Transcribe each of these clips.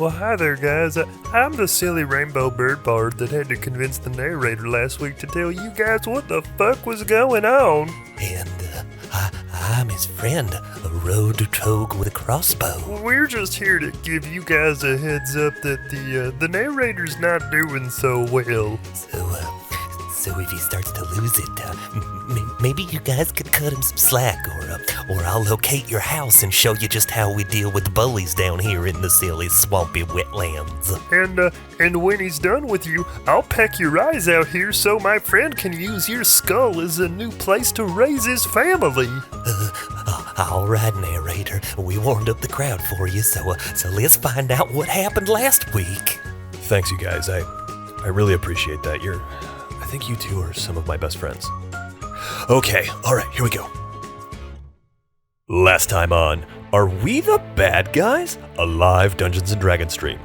Well, hi there, guys. I'm the silly rainbow bird bard that had to convince the narrator last week to tell you guys what the fuck was going on. And I'm his friend, a road togue with a crossbow. We're just here to give you guys a heads up that the narrator's not doing so well. So if he starts to lose it, maybe you guys could cut him some slack, or I'll locate your house and show you just how we deal with bullies down here in the silly, swampy wetlands. And when he's done with you, I'll peck your eyes out here so my friend can use your skull as a new place to raise his family. All right, narrator. We warmed up the crowd for you, so let's find out what happened last week. Thanks, you guys. I really appreciate that. I think you two are some of my best friends. Okay, alright, here we go. Last time on, are we the bad guys? A live Dungeons & Dragons stream.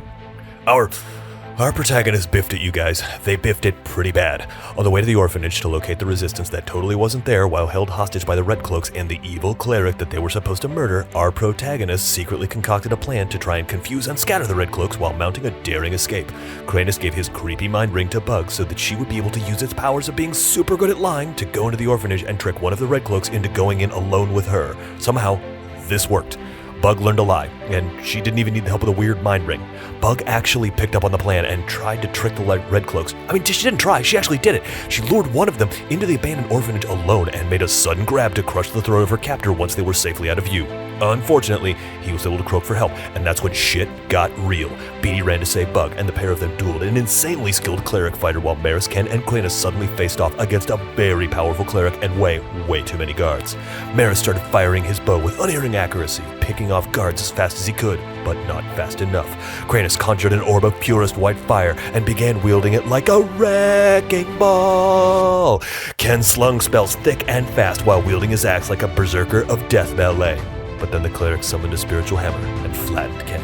Our protagonists biffed at you guys. They biffed it pretty bad. On the way to the orphanage to locate the resistance that totally wasn't there while held hostage by the Red Cloaks and the evil cleric that they were supposed to murder, our protagonists secretly concocted a plan to try and confuse and scatter the Red Cloaks while mounting a daring escape. Kranis gave his creepy mind ring to Bug so that she would be able to use its powers of being super good at lying to go into the orphanage and trick one of the Red Cloaks into going in alone with her. Somehow, this worked. Bug learned to lie, and she didn't even need the help of the weird mind ring. Bug actually picked up on the plan and tried to trick the Red Cloaks. I mean, she didn't try, she actually did it. She lured one of them into the abandoned orphanage alone and made a sudden grab to crush the throat of her captor once they were safely out of view. Unfortunately, he was able to croak for help, and that's when shit got real. Beatty ran to save Bug, and the pair of them dueled an insanely skilled cleric fighter while Maris, Ken, and Kranis suddenly faced off against a very powerful cleric and way too many guards. Maris started firing his bow with unerring accuracy, picking off guards as fast as he could, but not fast enough. Kranis conjured an orb of purest white fire and began wielding it like a wrecking ball. Ken slung spells thick and fast while wielding his axe like a berserker of death ballet. But then the cleric summoned a spiritual hammer and flattened Ken.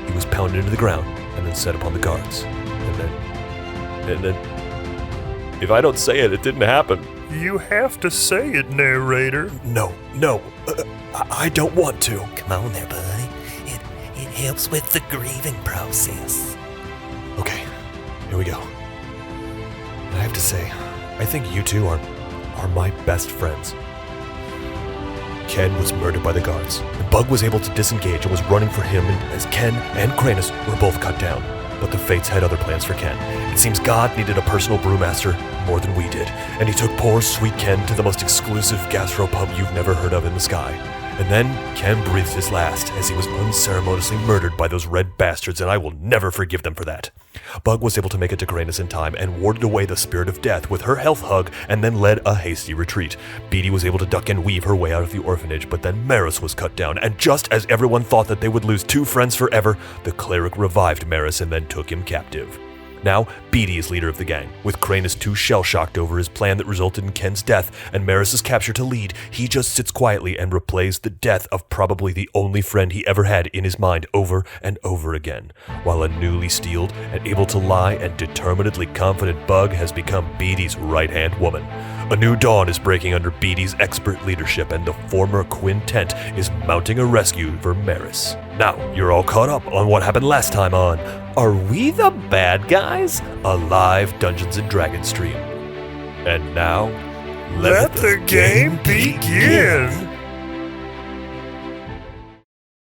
He was pounded into the ground and then set upon the guards. And then, if I don't say it, it didn't happen. You have to say it, narrator. No, I don't want to. Come on there, buddy. It helps with the grieving process. Okay, here we go. I have to say, I think you two are my best friends. Ken was murdered by the guards, and Bug was able to disengage and was running for him as Ken and Kranis were both cut down. But the Fates had other plans for Ken. It seems God needed a personal brewmaster more than we did, and he took poor sweet Ken to the most exclusive gastropub you've never heard of in the sky. And then Ken breathed his last as he was unceremoniously murdered by those red bastards, and I will never forgive them for that. Bug was able to make it to Kranis in time and warded away the spirit of death with her health hug and then led a hasty retreat. Beatty was able to duck and weave her way out of the orphanage, but then Maris was cut down, and just as everyone thought that they would lose two friends forever, the cleric revived Maris and then took him captive. Now, Beatty is leader of the gang, with Kranis too shell-shocked over his plan that resulted in Ken's death and Maris' capture to lead. He just sits quietly and replays the death of probably the only friend he ever had in his mind over and over again, while a newly steeled and able to lie and determinedly confident Bug has become Beatty's right-hand woman. A new dawn is breaking under Beatty's expert leadership, and the former quintet is mounting a rescue for Maris. Now, you're all caught up on what happened last time on Are We the Bad Guys? A live Dungeons & Dragons stream. And now, let the game begin!